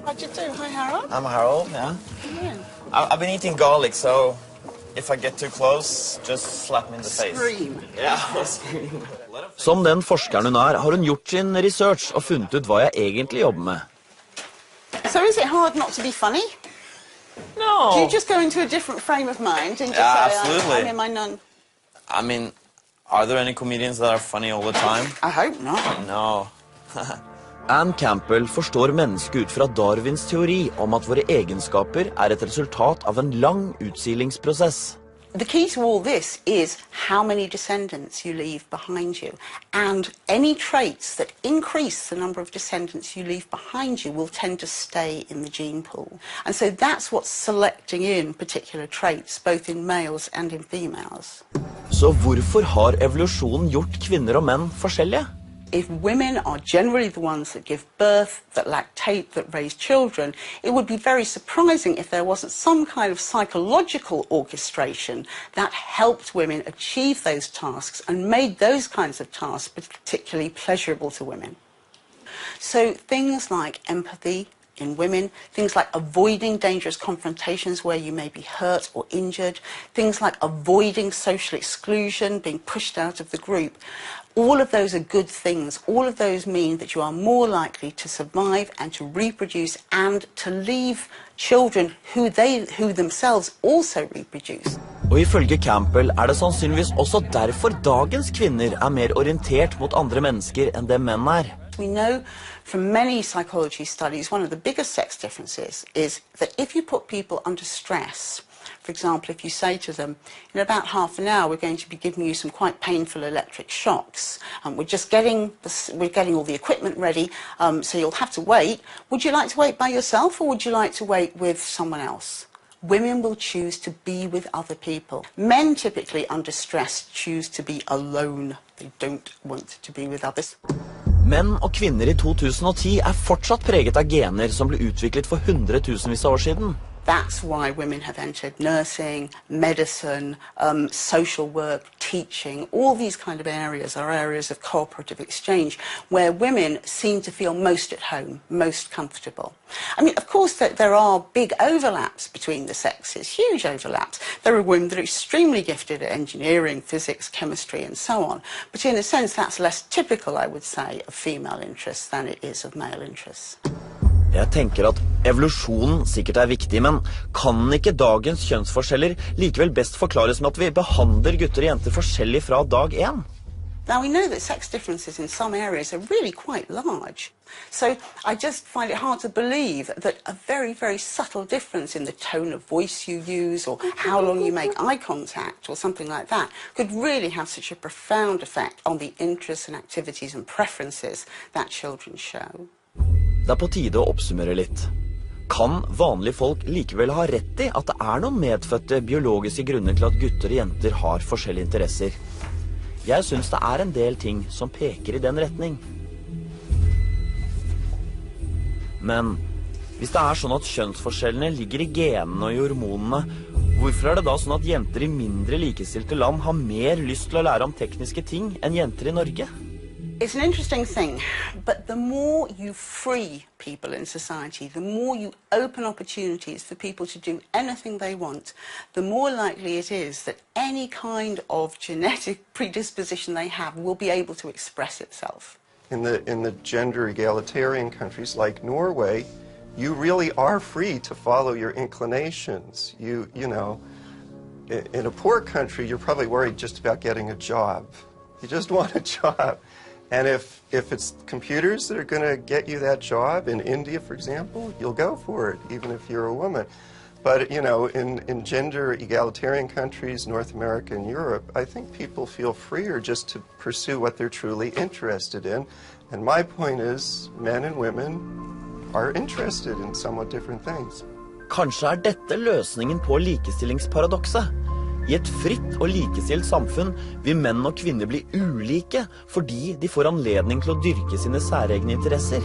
How'd you do? Hi, Harold. I'm Harold, yeah. I've been eating garlic, so if I get too close, just slap me in the face. Scream. Yeah, I'll scream. Som den forskeren hun har hun gjort sin research og funnet ut hva jeg egentlig jobber med. So is it hard not to be funny? No. Do you just go into a different frame of mind and just say, absolutely. I'm in my nun? I mean, are there any comedians that are funny all the time? I hope not. No. Anne Campbell forstår mennesket ut fra Darwins teori om at våre egenskaper et resultat av en lang utsilingsprosess. The key to all this is how many descendants you leave behind you. And any traits that increase the number of descendants you leave behind you will tend to stay in the gene pool. And so that's what's selecting in particular traits, both in males and in females. Så hvorfor har evolusjonen gjort kvinner og menn forskjellige? If women are generally the ones that give birth, that lactate, that raise children, it would be very surprising if there wasn't some kind of psychological orchestration that helped women achieve those tasks and made those kinds of tasks particularly pleasurable to women. So things like empathy in women, things like avoiding dangerous confrontations where you may be hurt or injured, things like avoiding social exclusion, being pushed out of the group, all of those are good things. All of those mean that you are more likely to survive and to reproduce and to leave children who themselves also reproduce. Og ifølge Campbell det sannsynligvis også derfor dagens kvinner mer orientert mot andre mennesker enn det menn We know from many psychology studies one of the biggest sex differences is that if you put people under stress, for example, if you say to them, in about half an hour we're going to be giving you some quite painful electric shocks, and we're getting all the equipment ready, so you'll have to wait. Would you like to wait by yourself or would you like to wait with someone else? Women will choose to be with other people. Men typically under stress choose to be alone. They don't want to be with others. Menn og kvinner i 2010 fortsatt preget av gener som ble utviklet for hundretusenvis av år siden. That's why women have entered nursing, medicine, social work, teaching. All these kind of areas are areas of cooperative exchange where women seem to feel most at home, most comfortable. I mean, of course, there are big overlaps between the sexes, huge overlaps. There are women that are extremely gifted at engineering, physics, chemistry, and so on. But in a sense, that's less typical, I would say, of female interests than it is of male interests. Jeg tenker at evolusjonen sikkert viktig, men kan ikke dagens kjønnsforskjeller likevel best forklares med at vi behandler gutter og jenter forskjellig fra dag 1? Now, we know that sex differences in some areas are really quite large. So I just find it hard to believe that a very, very subtle difference in the tone of voice you use or how long you make eye contact or something like that could really have such a profound effect on the interests and activities and preferences that children show. Det på tide å oppsummere litt. Kan vanlige folk likevel ha rett i at det noen medfødte biologiske grunner til at gutter og jenter har forskjellige interesser? Jeg synes det en del ting som peker i den retning. Men hvis det sånn at kjønnsforskjellene ligger i genene og i hormonene, hvorfor det da sånn at jenter i mindre likestilte land har mer lyst til å lære om tekniske ting enn jenter i Norge? It's an interesting thing, but the more you free people in society, the more you open opportunities for people to do anything they want, the more likely it is that any kind of genetic predisposition they have will be able to express itself. In the gender egalitarian countries like Norway, you really are free to follow your inclinations. You know, in a poor country, you're probably worried just about getting a job. You just want a job. And if it's computers that are going to get you that job, in India, for example, you'll go for it, even if you're a woman. But, you know, in gender egalitarian countries, North America and Europe, I think people feel freer just to pursue what they're truly interested in. And my point is, men and women are interested in somewhat different things. Kanskje dette løsningen på likestillingsparadokset? I et fritt og likestilt samfunn vil menn og kvinner bli ulike fordi de får anledning til å dyrke sine særegne interesser.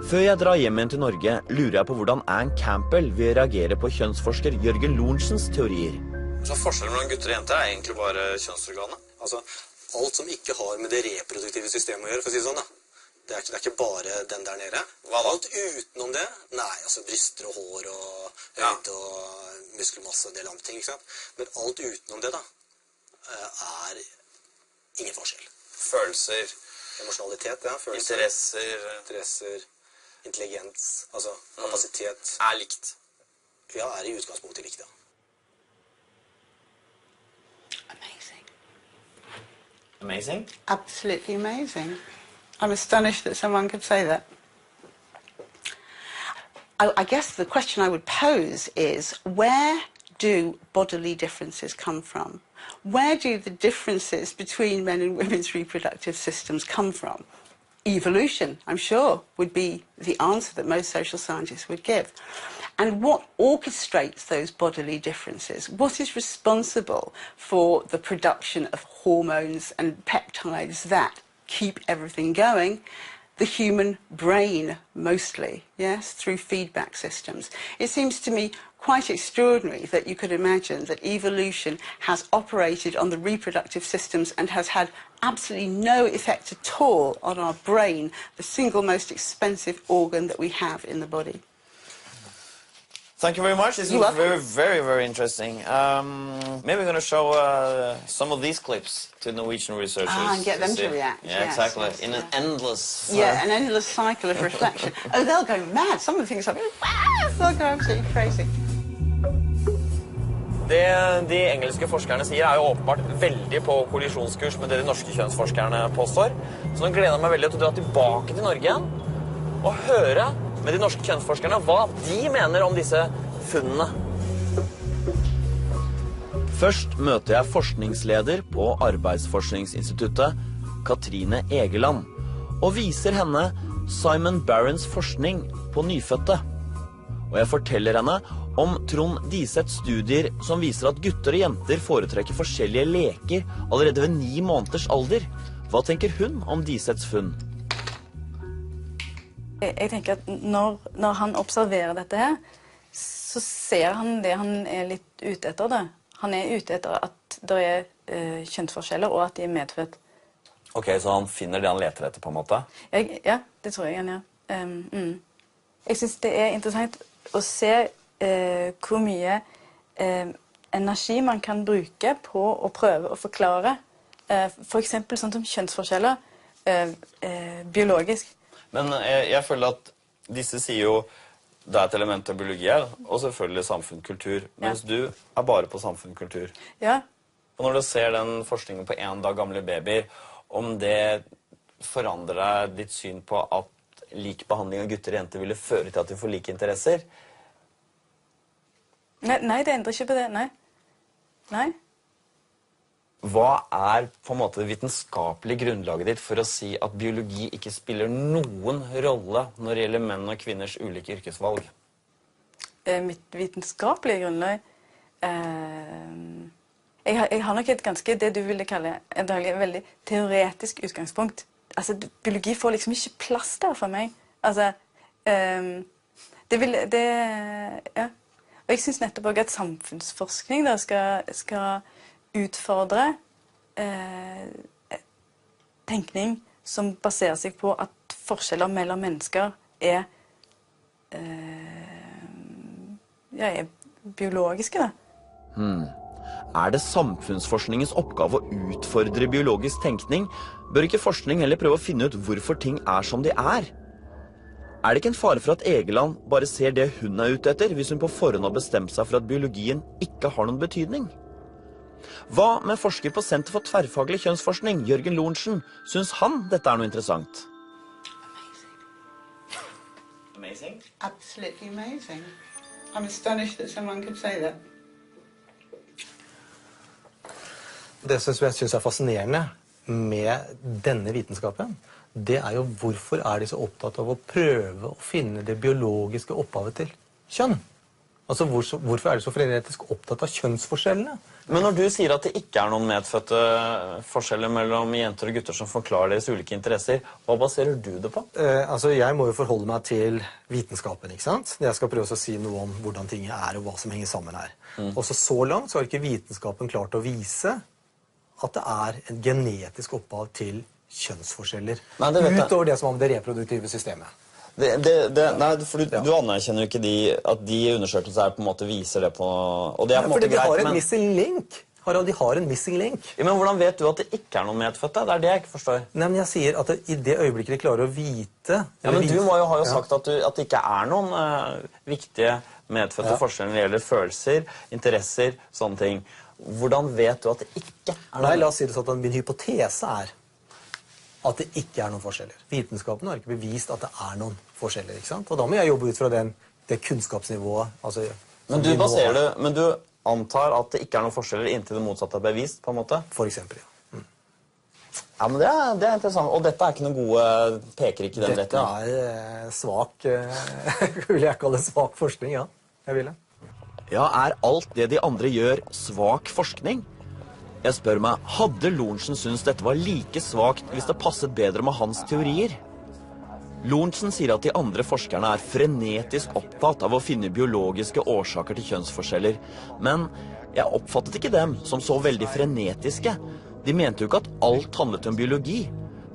Før jeg drar hjem igjen til Norge, lurer jeg på hvordan Anne Campbell vil reagere på kjønnsforsker Jørgen Lorenzens teorier. Så forskjellen mellom gutter og jenter egentlig bare kjønnsorganet. Altså, alt som ikke har med det reproduktive systemet å gjøre, for å si det sånn da. Det er ikke bare den der nede. Hva da? Alt utenom det? Nei, altså bryster og hår og høyde og muskelmasse og en del andre ting, ikke sant? Men alt utenom det da, er ingen forskjell. Følelser, Emosjonalitet, ja. Følelser. Interesser, intelligens, altså kapasitet. Er likt. Ja, er i utgangspunktet likt, ja. Amazing. Amazing. Absolutely amazing. I'm astonished that someone could say that. I guess the question I would pose is, where do bodily differences come from? Where do the differences between men and women's reproductive systems come from? Evolution, I'm sure, would be the answer that most social scientists would give. And what orchestrates those bodily differences? What is responsible for the production of hormones and peptides that keep everything going? The human brain, mostly, yes, through feedback systems. It seems to me quite extraordinary that you could imagine that evolution has operated on the reproductive systems and has had absolutely no effect at all on our brain, the single most expensive organ that we have in the body. Thank you very much. This was very, very, very interesting. Maybe we're going to show some of these clips to Norwegian researchers. And get them to react. Yeah, yes, exactly. yes, in an endless... Yeah, an endless cycle of reflection. Oh, they'll go mad. Some of the things are... They'll go absolutely crazy. Det de engelske forskerne sier er jo åpenbart veldig på kollisjonskurs med det de norske kjønnsforskerne påstår. Så nå gleder jeg meg veldig til å dra tilbake til Norge igjen og høre med de norske kjønnsforskerne hva de mener om disse funnene. Først møter jeg forskningsleder på Arbeidsforskningsinstituttet, Katrine Egeland, og viser henne Simon Barrons forskning på nyfødte. Og jeg forteller henne om Trond Disets studier som viser at gutter og jenter foretrekker forskjellige leker allerede ved 9 måneders alder. Hva tenker hun om Disets funn? Jeg tenker at når han observerer dette her, så ser han det han er litt ute etter det. Han er ute etter at det er kjønnsforskjeller og at de er medfødt. Ok, så han finner det han leter etter på en måte? Ja, det tror jeg han gjør. Jeg synes det er interessant å se hvor mye energi man kan bruke på å prøve å forklare. For eksempel sånn som kjønnsforskjeller biologisk. Men jeg føler at disse sier jo det er et element av biologi her, og selvfølgelig samfunnskultur, mens du er bare på samfunnskultur. Ja. Og når du ser den forskningen på 1 dag gamle babyer, om det forandrer deg ditt syn på at lik behandling av gutter og jenter ville føre til at de får like interesser? Nei, det endrer ikke på det, nei. Hva er på en måte det vitenskapelige grunnlaget ditt for å si at biologi ikke spiller noen rolle når det gjelder menn og kvinners ulike yrkesvalg? Mitt vitenskapelige grunnlag? Jeg har nok et ganske, det du ville kalle, et veldig teoretisk utgangspunkt. Altså, biologi får liksom ikke plass der for meg. Altså, ja. Og jeg synes nettopp også at samfunnsforskning da skal utfordre tenkning som baserer seg på at forskjeller mellom mennesker er biologiske da. Er det samfunnsforskningens oppgave å utfordre biologisk tenkning? Bør ikke forskning heller prøve å finne ut hvorfor ting er som de er? Er det ikke en fare for at Egeland bare ser det hun er ute etter, hvis hun på forhånd har bestemt seg for at biologien ikke har noen betydning? Hva med forsker på Senter for tverrfaglig kjønnsforskning, Jørgen Lorentzen? Synes han dette er noe interessant? Amazing. Absolutely amazing. I'm astonished that someone could say that. Det som jeg synes er fascinerende med denne vitenskapen, det er jo hvorfor er de så opptatt av å prøve å finne det biologiske opphavet til kjønn. Altså hvorfor er de så frenetisk opptatt av kjønnsforskjellene? Men når du sier at det ikke er noen medfødte forskjeller mellom jenter og gutter som forklarer deres ulike interesser, hva baserer du det på? Altså jeg må jo forholde meg til vitenskapen, ikke sant? Jeg skal prøve å si noe om hvordan ting er og hva som henger sammen her. Og så langt så har ikke vitenskapen klart å vise at det er en genetisk opphav til kjønnsforskjeller Nei, det vet jeg. utover det som om det reproduktive systemet. Nei, for du anerkjenner jo ikke at de undersøkelser på en måte viser det på... Og det på en måte fordi de greit, har en missing link. Harald, de har en missing link. Ja, men hvordan vet du at det ikke er noen medfødte? Det er det jeg ikke forstår. Nei, men jeg sier at i det øyeblikket de klarer å vite... Ja, men du har jo sagt at det ikke er noen viktige medfødte forskjeller når det gjelder følelser, interesser, sånne ting. Hvordan vet du at det ikke er noen? Nei, la oss si det sånn at min hypotese er at det ikke er noen forskjeller. Vitenskapen har ikke bevist at det er noen forskjeller, ikke sant? Og da må jeg jobbe ut fra det kunnskapsnivået. Altså, men du antar at det ikke er noen forskjeller inntil det motsatte er bevist, på en måte? For eksempel, ja. Ja, men det er interessant. Og dette er ikke noen gode peker ikke i den retningen? Dette er svak, vil jeg kalle det svak forskning, ja. Jeg vil det. Ja, er alt det de andre gjør svak forskning? Jeg spør meg, hadde Lorentzen syntes dette var like svakt hvis det passet bedre med hans teorier? Lorentzen sier at de andre forskerne er frenetisk opptatt av å finne biologiske årsaker til kjønnsforskjeller. Men jeg oppfattet ikke dem som så veldig frenetiske. De mente jo ikke at alt handlet om biologi.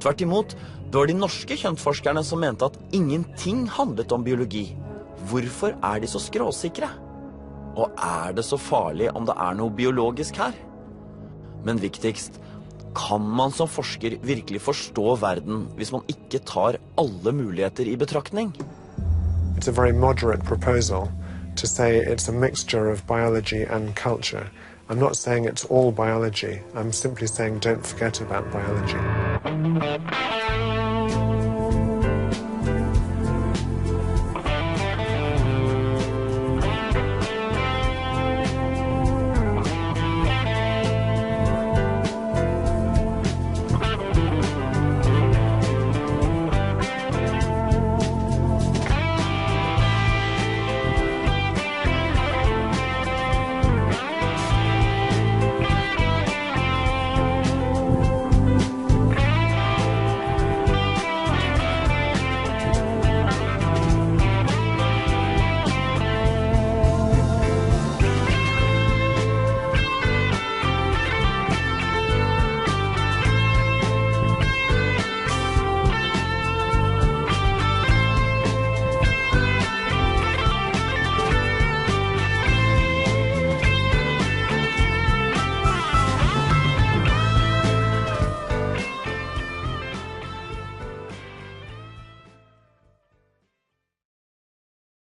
Tvert imot, det var de norske kjønnsforskerne som mente at ingenting handlet om biologi. Hvorfor er de så skråsikre? Og er det så farlig om det er noe biologisk her? Men viktigst, kan man som forsker virkelig forstå verden hvis man ikke tar alle muligheter i betraktning? It's a very moderate proposal to say it's a mixture of biology and culture. I'm not saying it's all biology. I'm simply saying don't forget about biology.